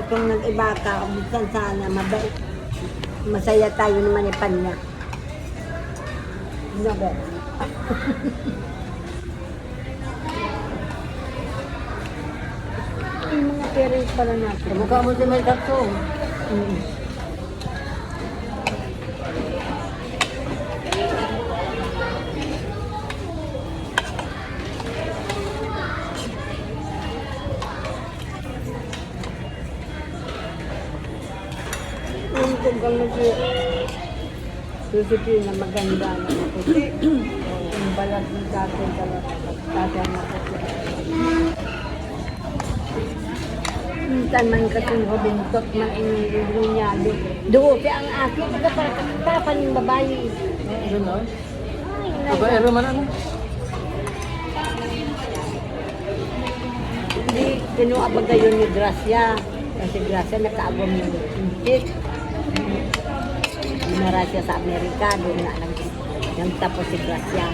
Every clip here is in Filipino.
kung nag-iba ka, minsan sana mabait. Masaya tayo naman ipan niya. Ano ba? Yung mga parents pala natin. Mukha mo si Mel Tatsong. Yung kung kang nag-susipin na maganda na maputi. Yung balat ng tatay na puti. Minsan man kasing hubintot man inulong niya. Doon, ang akin, nagkaparapan yung babae. Gano'n? Ay, Babaero man ano? hindi, kinuabaga yun ni Gracia. Kasi Gracia nakaagom yung impit. Dinara siya sa Amerika, doon na nagtapos si Gracia.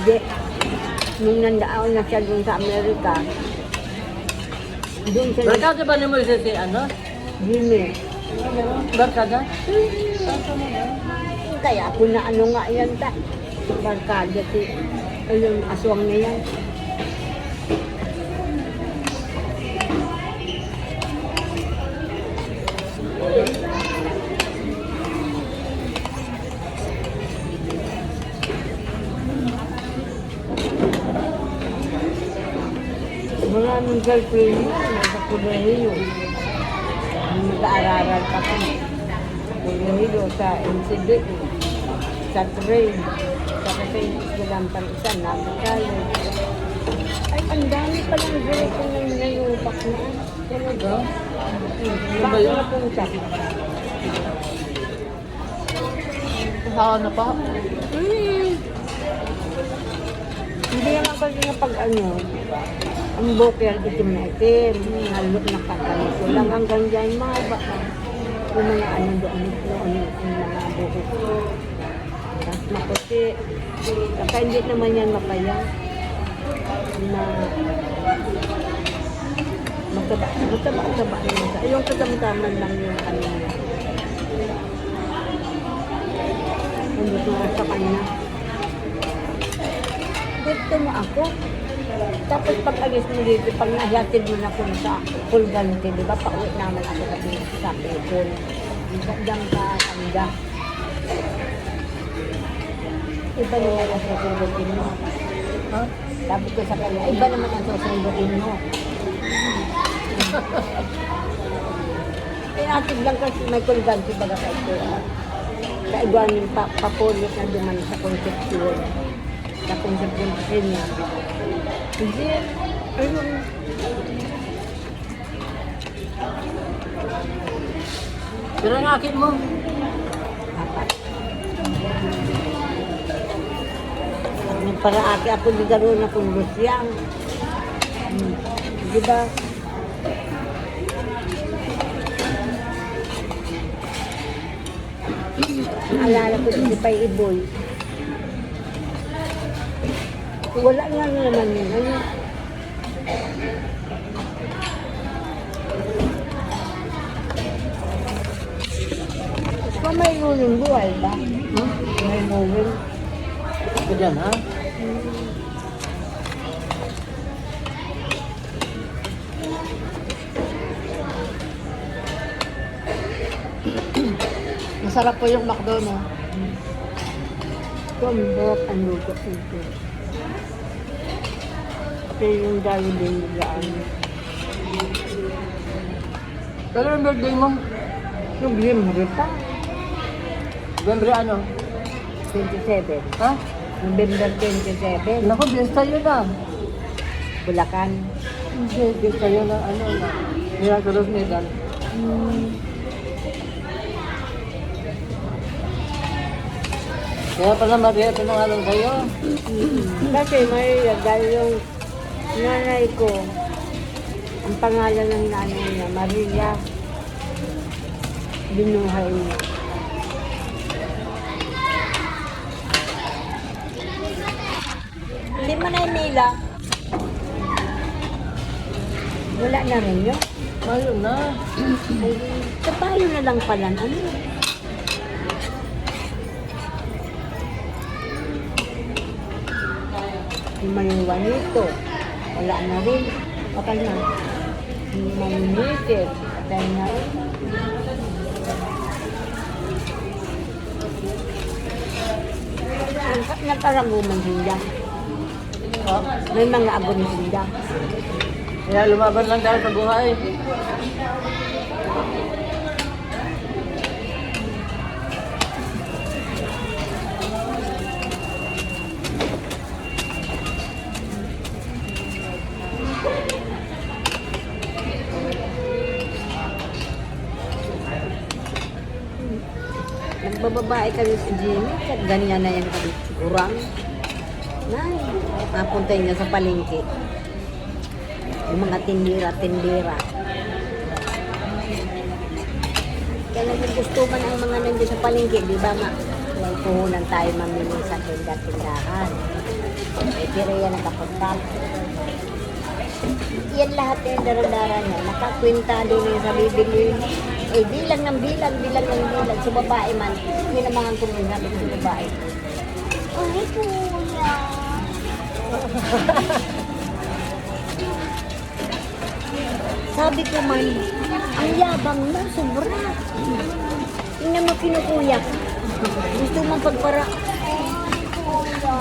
Hindi, nung nandaan na siya doon sa Amerika, doon siya Barkada ba ni mo si ano? Jimmy. Barkada? Kaya ako na ano nga yan ta. Barkada si, yung aswang na yan. Maraming girlfriend yun, nasa Pulehiyo. Nag-aararal pa ko. Pulehiyo sa NCD, sa train, sa kasi silang isa, nagkakalo. Ay, ang dami palang girlfriend na nayupak na. Talaga? Bakit na punta? Kasama na pa? Hindi naman kasi nga pag ano, ang buhok yan itim na itim, halok na kakalito lang hanggang dyan mga baka. Yung mga ano doon, yung mga buhok. Tapos maputi. Saka hindi naman yan mapayang. Na mataba naman sa. Yung katamtaman lang yung ano niya. Ang gusto nga sa kanya. Gusto mo ako. Tapos pag alis mo dito, pag nahihatid mo na ko sa Pulgante, di ba? Pauwi naman ako sa Pekol. Gandang ka, tanda. Iba naman ang susundutin mo. Ha? Sabi ko sa kanya, iba naman ang susundutin mo. Pinatid lang kasi may Pulgante baga sa ito. Sa Iguanin papulit na duman sa Concepcion. Sa Concepcion niya. Hindi. Ayun. Pero ang akin mo. Apat. Nagparaaki ako di gano'n akong lusyang. Di ba? Alala ko si Pay Iboy. Wala nga naman yun. Ano? May ruling buhay ba? May ruling. Ito dyan, ha? Masarap po yung McDo, no? Ito ang sarap ang luto ito. Ito yung Jollibee nilaan. Pero yung birthday mo, Yung Glimmer pa. November ano? 27. Ha? November 27. Naku, biyesta yun ah. Bulacan. Hindi, biyesta yun na ano na. Miraculous Medan. Kaya pala Maria, pinangalan sa'yo. Kasi may dahil yung nanay ko, ang pangalan ng nanay niya, Maria. Binuhay niya. Hindi mo na nila. Wala na rin yun. Mayo na. Sa tayo na lang pala, ano? Yung maningwanito, wala na rin. Patay na. Yung maninitin, patay na rin. Nagkaraguman sila. Oh. May mga abon sila. Kaya lumaban lang dahil sa buhay. Nagbababae kami si Jimmy, at ganyan na yan kami kurang. Nay, napunta niya sa palengke. Yung mga tindira. Kaya naggustuman ang mga nandiyan sa palengke, di ba nga? May puhunan tayo mamili sa tindahan. May kiriya nakapunta. Yan lahat yung daradara niya. Nakakwintado niya sa bibili. Eh, bilang ng bilang. Sa babae man, yun ang mga kuminabi sa babae. Ay, kuya. Sabi ko man, ang yabang mo, sobra. Tingnan mo kinukuya. Gusto mong pagpara. Ay, kuya.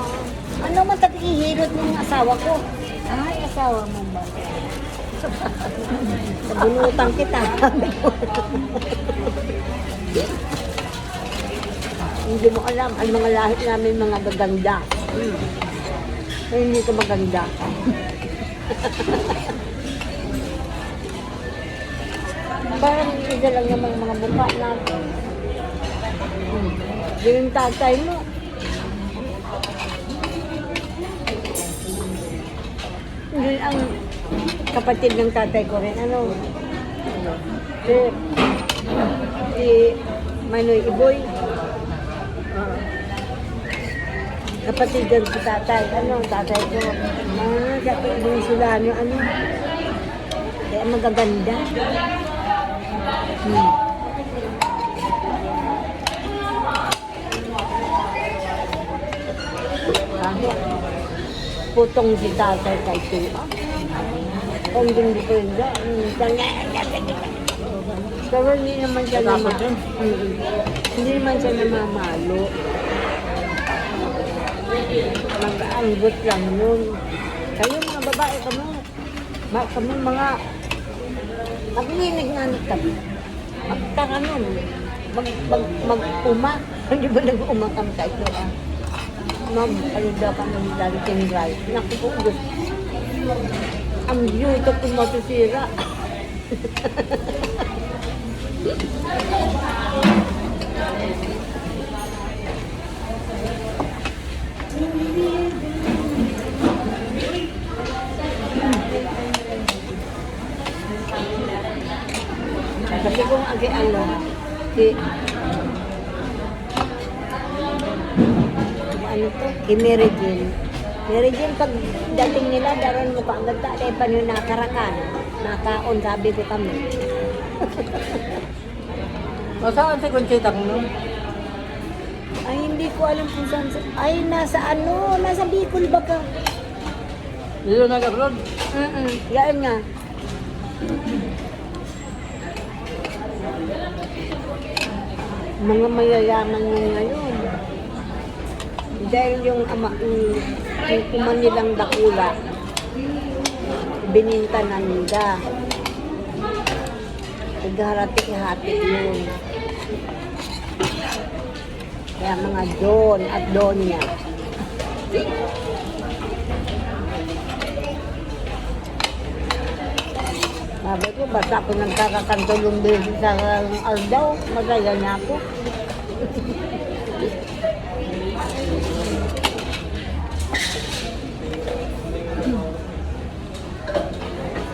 Ano man tag-ihirot ng asawa ko? Ay, asawa mo ba? Bunutan kita. Hindi mo alam, ang mga lahit namin mga gaganda. Ay, hindi ka maganda. Parang isa lang naman mga mukha natin. Yung tatay mo. Yun ang kapatid ng tatay ko rin. Ano? Si Manoy Iboy. Kapatid din si tatay. Ano? Tatay ko. Kapatid din sila. Ano? Kaya magaganda. Putong si tatay kay Tuha. Kung din dito yun dyan. Pero hindi naman siya hindi naman siya namamalo. Mag-anggot lang yun. Kayo mga babae kami mga maglinig nga kami. Magtaka nun. Mag-uma. Hindi ba nag-uma kami kay Tuha? Ma'am, ano daw kami darating drive. Naku po, ang beauty ko matusira. Kasi kung ano to, kay Mary Jane. Mary Jane, pag dating nila, daron mo ka agad tayo, pa nyo nakarakan. Nakaon, sabi ko kami. O saan si Conchita ko nun? Ay, hindi ko alam kung saan. Ay, nasa Bicol ba ka? Dito nag-abroad? Yan nga. Mga mayayaman nyo ngayon. Dahil yung uma nilang dakula, bininta na nila. Nagharati-hati yun. Kaya mga Don at Donya. Sabi ko, basta ako nagkakakantulong din sa Aldaw, magaya niya ako.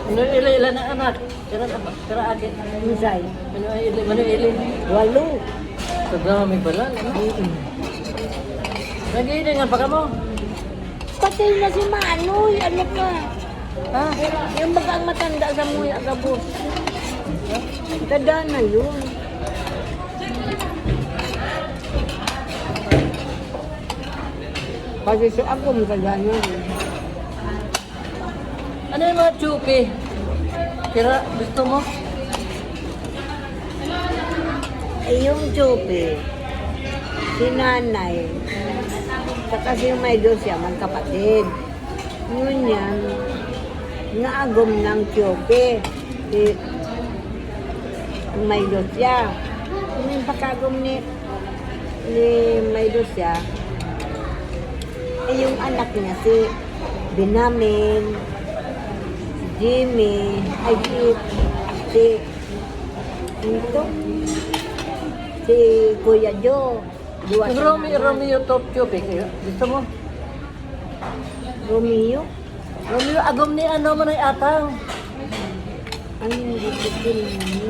Ano ilan na anak? Kira akin. Misay. Ano ili? 8. Sobrang may bala. Nag-iilingan pa ka mo? Patay na si Manoy, ano ka? Ha? Yung baga ang matanda sa mga agabos. Tanda na yun. Kasi so ako matanda na yun. Ano yung mga chupi? Tira, gusto mo? Eh, yung Jope, si nanay, saka si may siya, magkapatid. Yun yan, naagom ng Jope, si may siya. Yung pagkagom ni may siya, eh yung anak niya, si Binamin, si Jimmy, ay si ito, si Kuya Joe. Duwa Yung siya Romeo top chupi. Gusto mo? Romeo? Romeo, agom ni ano mo na atang. Ano yung din?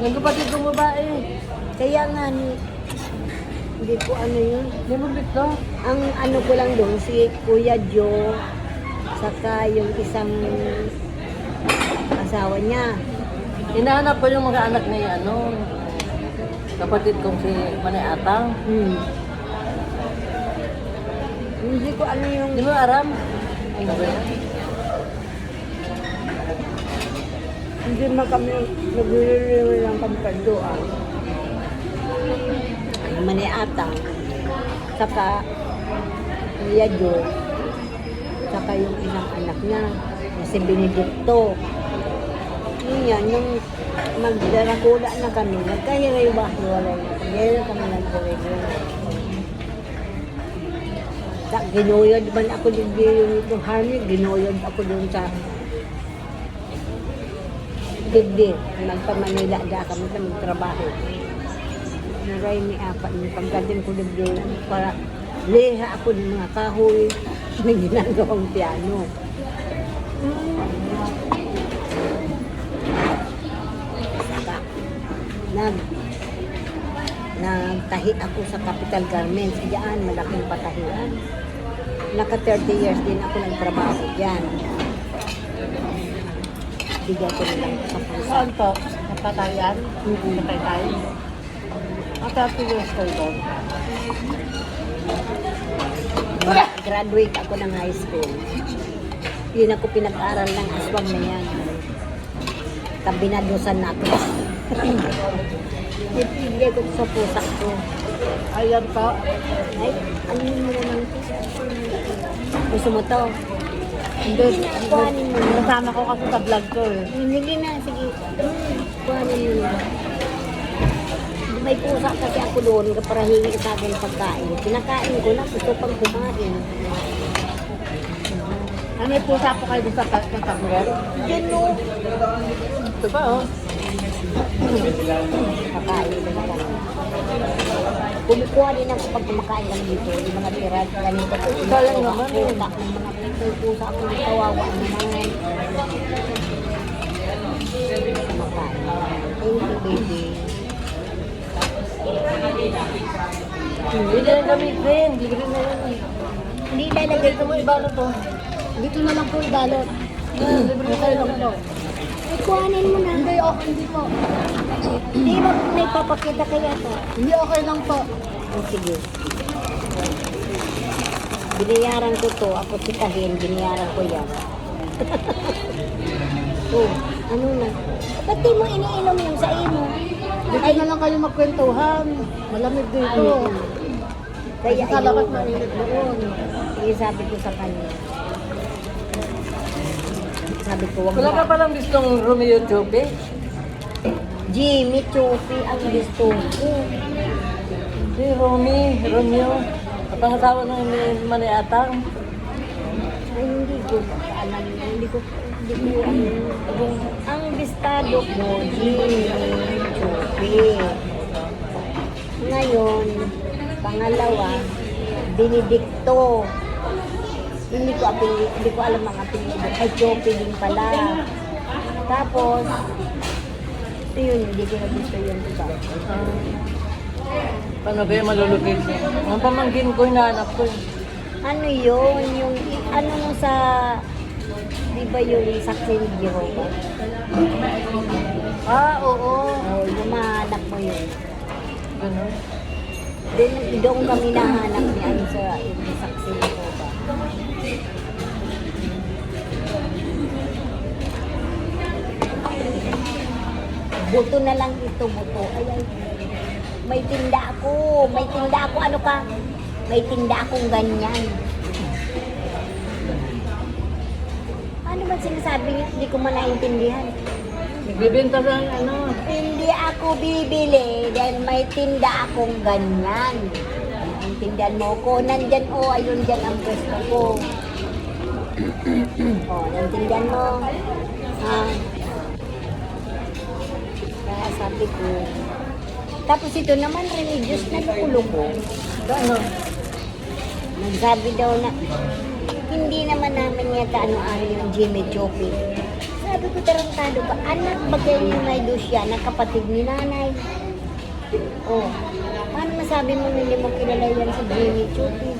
Yung kapatid kong babae. Kaya nga hindi ko ano yun. Hindi mo gusto? Ang ano ko lang doon, si Kuya Joe, saka yung isang asawa niya. Hinahanap ko yung mga anak ni ano, kapatid kong si Manay Atang. Hindi ko ano yung... Di mo aram? Hindi man kami nag-review lang kami kandoan. Ang maniatang, saka Kuya Joe, saka yung isang anak niya, na si Benedicto. Yun yan, nung magdarakula na kami, nagkahiray-hiwalay na kami. Ngayon kami nag-review. Ginuyod man ako din yung harmony, ginuyod ako dun sa Digdi. Nagpa-Manila da kami sa magtrabaho. Naray ni apat ni pagdating ko digdi para leha ako ng mga kahoy na ginagawang piano. Saka nagtahi ako sa Capital Garments. Diyan, malaking patahian. Naka 30 years din ako nagtrabaho diyan. Bigyan ko nilang sa pusa. Saan po? Napatayan? Napatay? At 30 years kayo doon. Graduate ako ng high school. Yun ako pinag-aral ng aswang na yan. Kabinadusan natin. Ibigay ko sa pusa ko. Ayan po. Ay, ano mo naman ito? Gusto mo to? Hindi. Kuhanin mo na. Kasama ko kasi sa vlog ko eh. Hindi na, sige. Kuhanin mo na. May pusa kasi ako doon para hingi sa akin pagkain. Kinakain ko na, gusto pang kumain. Ano may pusa po kayo sa tablet? Yan no. Ito ba oh? Kakain ko na kami. Kumukuha din ako pag kumakain lang dito. Yung mga tira, ganito ko. Galing naman eh. Pusa, ng mga pusa ako ng kawawa naman. Kumakain. Thank you, baby. Hindi na yung gamitin. Libre na yan eh. Hindi lalagay Ito mo ibalo to. dito na lang po ibalot. Libre na lang to. Kuhanin mo na. Hindi, okay, hindi po. Hindi ba may papakita kaya to? Hindi, okay lang po. Oh, sige. Binayaran ko to. Ako si Kahin, binayaran ko yan. Oh, ano na? Ba't di mo iniinom yung sa imo? Dito na lang kayo magkwentuhan. Malamig dito. Kaya Sa labas ayun. mainit doon. Sige, sabi ko sa kanya. Sabi ko, wag Wala ka mo. palang gustong Romeo Chope? Jimmy, Chopi, ang gusto ko. Si Romeo. Kapangasawa ng Manay Atang. Ay, hindi ko alam. Hindi ko alam. Ang listado ko, Jimmy, Chopi. Ngayon, pangalawa, Benedicto. Hindi ko alam ang apelyido. Ay, Chopi din pala. Tapos, yun, hindi ko na gusto yun. Diba? Paano ba yung malulupit? Ang pamangkin ko, hinahanap ko. Ano yun? Yung, ano mo sa di ba yung saksi ni Jehovah? Ah, oo. Oh, yung mahanap mo yun. Ganun. Doon kami nahanap ni ano sa yung saksi ni Jehovah. Buto na lang ito, buto. Ay. May tinda ako. May tinda ako. Ano ka? May tinda akong ganyan. Ano ba sinasabi niya? Hindi ko man naintindihan. Nagbibenta ng ano. Hindi ako bibili dahil may tinda akong ganyan. Naintindihan mo ko. Nandyan, ayun dyan ang pwesto ko. Naintindihan mo. Kaya sabi ko. Tapos ito naman, religious na nakulo ko. Ano? Nagsabi daw na, hindi naman namin yata ano-ano yung Jimmy Choppy. Sabi ko, tarantado ba? Anak ba kayo ni May Lucia na kapatid ni nanay? Paano masabi mo hindi mo kilala yan sa Jimmy Choppy?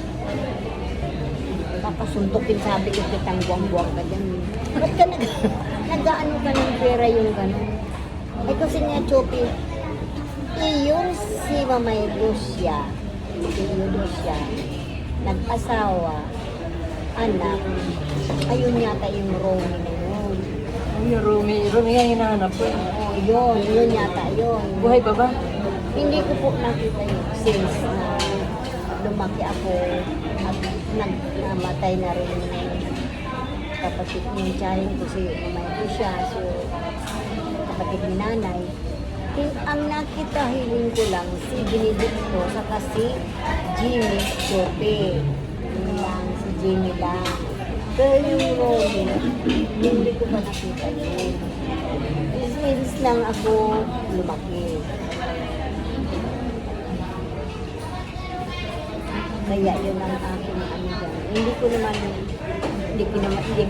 Papasuntokin sabi ko, kitang buwang-buwang ka dyan. Ba't ka nag-ano ka ng pera yung gano'n? Ay kasi nga Choppy, yung si Mamay Lucia, nag-asawa, anak, ayun yata yung Romy na yun. Yung Rumi nga hinahanap ko. Yun yata yun. Buhay pa ba? Hindi ko po nakita yun since na lumaki ako at namatay na rin yung kapatid yung tiyahin ko si Mamay Lucia, so kapatid ni nanay. Ang nakita hiling ko lang si Benedicto saka si Jimmy Chope. Yun lang, si Jimmy lang. Pero yung Romy, hindi ko pa nakita yun. Since lang ako lumaki. Kaya yun ang aking ano dyan. Hindi ko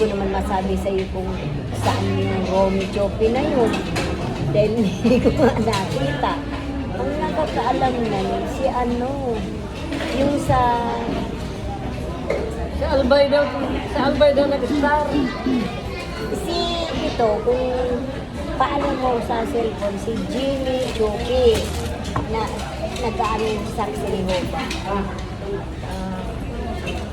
naman masabi sa iyo kung saan yung Romy Chope na yun. Dahil hindi ko nga nakita. Ang nakakaalam na si ano, yung sa Albay daw nag-star. si ito, kung paano mo sa cellphone, si Jimmy Choki na nag-ano sa Jehovah.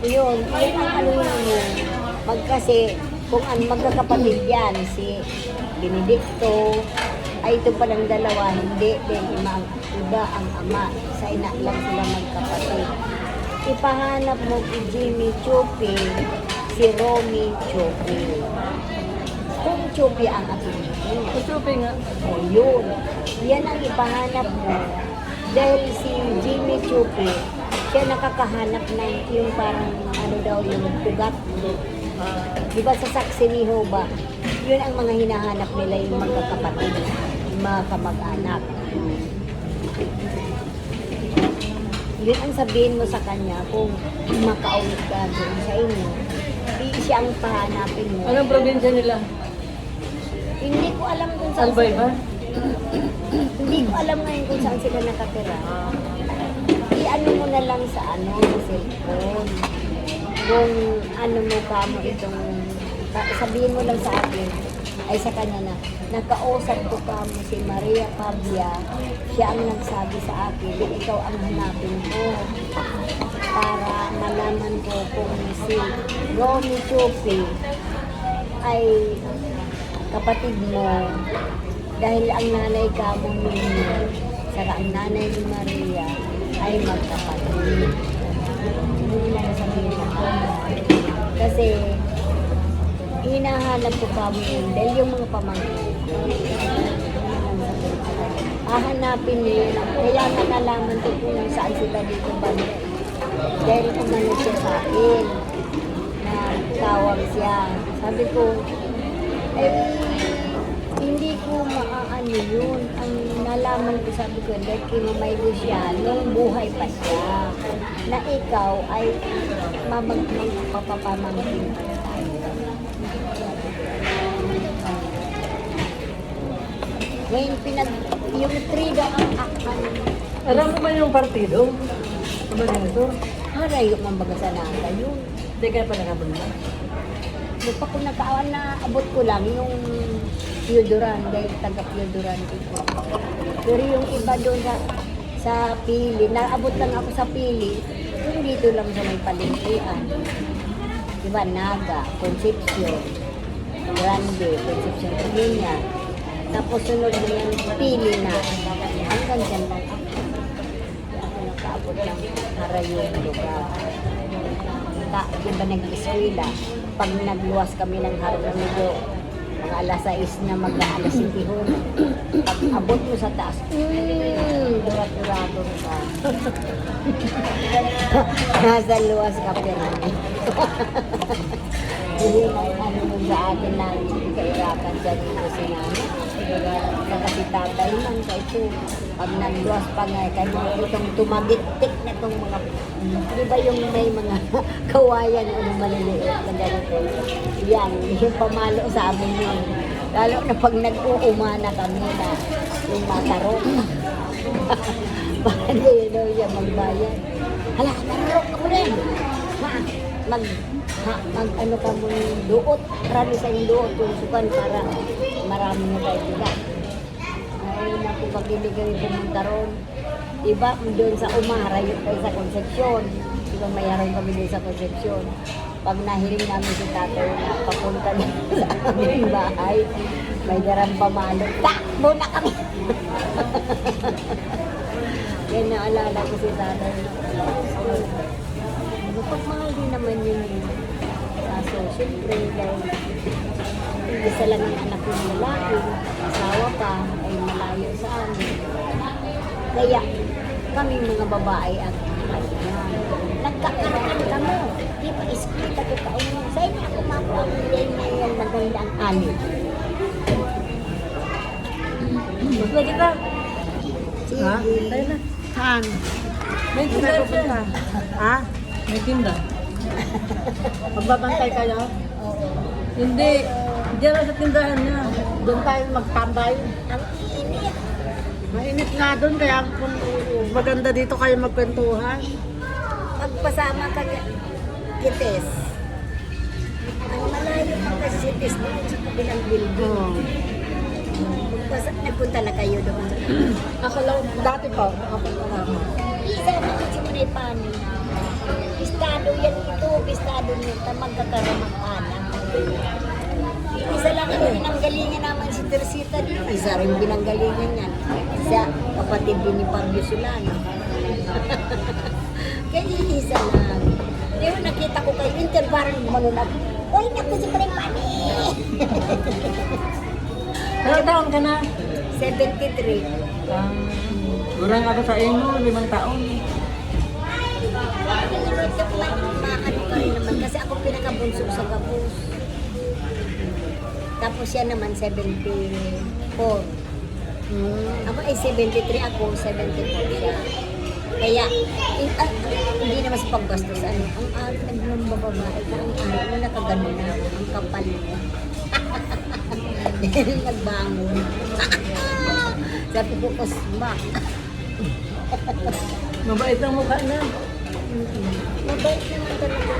Yun ang ano yun kasi kung magkakapatid yan, si Benedicto, ay ito palang dalawa, hindi din iba ang ama, sa ina lang sila magkapatid. Ipahanap mo si Jimmy Chope, si Romy Chope. Kung Chope ang apelido. Chope nga. Yun. Yan ang ipahanap mo. Dahil si Jimmy Chope, siya nakakahanap ng yung parang ano daw yung tugat. Diba sa saksi ni Jehovah, yun ang mga hinahanap nila yung magkakapatid, yung mga kamag-anak. Yun ang sabihin mo sa kanya kung makaulit ka doon sa inyo, siya ang pahanapin mo. Anong probinsya nila? Hindi ko alam kung saan Albay ba? Hindi ko alam ngayon kung saan sila nakatira. I-ano mo na lang sa sa cellphone. Kung ano mo ka mo itong, sabihin mo lang sa akin, ay sa kanya na, nakausap ko ka mo si Maria Pabia, siya ang nagsabi sa akin, ikaw ang hanapin ko para malaman ko kung si Romy Chope ay kapatid mo dahil ang nanay ka mo ninyo saka ang nanay ni Maria ay magkapatid. Hindi lang sabihin ako. Kasi hinahanap ko pa mo yun dahil yung mga pamangkin ko. Hahanapin nila. Kaya nalaman ko kung saan sila dito ba. Dahil kumano siya sa akin na tawag siya. Sabi ko, hindi ko maaano yun. Ang nalaman ko, sabi ko, dahil kinumaydo siya nung buhay pa siya. Na ikaw ay mapapamangkin tayo. Ngayon, yung 3 daw ang akman. Alam mo ba yung partido? Ano ba nito? Haray, yung mambaga sa nata yun. Hindi kaya pa nakabunda. Doon pa ko nagkaawan na abot ko lang yung Piodoran, dahil taga Piodoran dito. Pero yung iba doon sa Pili, naabot lang ako sa Pili, yung dito lang sa may palengkean. Diba, Naga, Concepcion, Grande, Concepcion, Linya. Tapos sunod na yung Pili na. Hanggang dyan lang ako. Ako nakaabot ng Harayong lugar. Diba nag-eskwela, pag nagluwas kami ng Harayong lugar, mga alas 6 na mag-aalas 7 hon. Pag abot mo sa taas, durat-durado ka. Nasa luwas ka pero. Hindi na ano mo sa atin na kahirapan dyan dito si Nana. Kasi tatay man ka ito. Pag nagluwas pa nga, kaya itong tumagittik na itong mga, di ba yung may mga kawayan o maliliit na ganito. Yan, yung pamalo sa amin yun. Lalo na pag nag-uumana kami na yung matarok. Paano yun yung magbayan? Hala, matarok ako rin! Ano ka mo yung duot, marami sa yung duot yung sukan para marami na tayo sila. Ayun ako pag-ibigay ko ng taron. Iba doon sa Umara, yun tayo sa Concepcion. Diba mayroon kami doon sa Concepcion. Pag nahiling namin si tatay na papunta na sa aming bahay, may darang pamalo. Takbo na kami! Kaya naalala ko si tatay. Pagmahal din naman yun kaso syempre dahil isa lang ang anak ng lalaki, asawa pa ay malayo sa amin. Kaya kami mga babae ang nagkakaroon kami. Di ba iskita ko taon mo. Sa inyo ako makuha ang day na yan maganda ang anin. Pwede ka. Sige. Ha? Tayo na. Han. May tinda siya. Ha? May tinda. Magbabantay kayo? Oo. Hindi. Diyan lang sa tindahan niya. Doon tayo magtambay. Ang init. Mainit nga doon, kaya kung maganda dito kayo magkwentuhan. Magpasama ka kites. Ang malayo pa kasi si Tis doon sa kabilang building. Nagpunta na kayo doon. Ako lang, dati pa, nakapunta na ako. Isa naman si Munay Pani. Pistado yan ito, pistado nito, magkakaramang anak. Isa lang ang pinanggalingan naman si Teresita dito. Isa rin pinanggalingan yan. Sa kapatid din ni Pablo Solano. Kaya isa lang. Pero nakita ko kayo, parang manunag. Uy, naku si Munay Pani! Ilang taon ka na? 73. Kurang ako sa inyo, 5 taon. Maano ka rin naman kasi ako pinakabunso sa Gabos. Tapos siya naman 74. Ako ay 73 ako, 74 siya. Kaya, hindi naman sa paggastos. Ang alam ng babae, ang alam mo nakagano na, ang kapal mo. Nagbangon. Sabi ko, kusma. Mabait ang mukha na. Mabait naman talaga.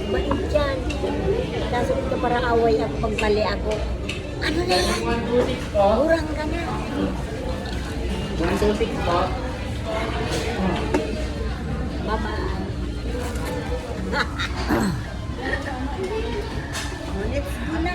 Mabait yan. Kaso ito para away ako pag mali ako. Ano na yan? Kurang ka na. Bye-bye. Let's go na.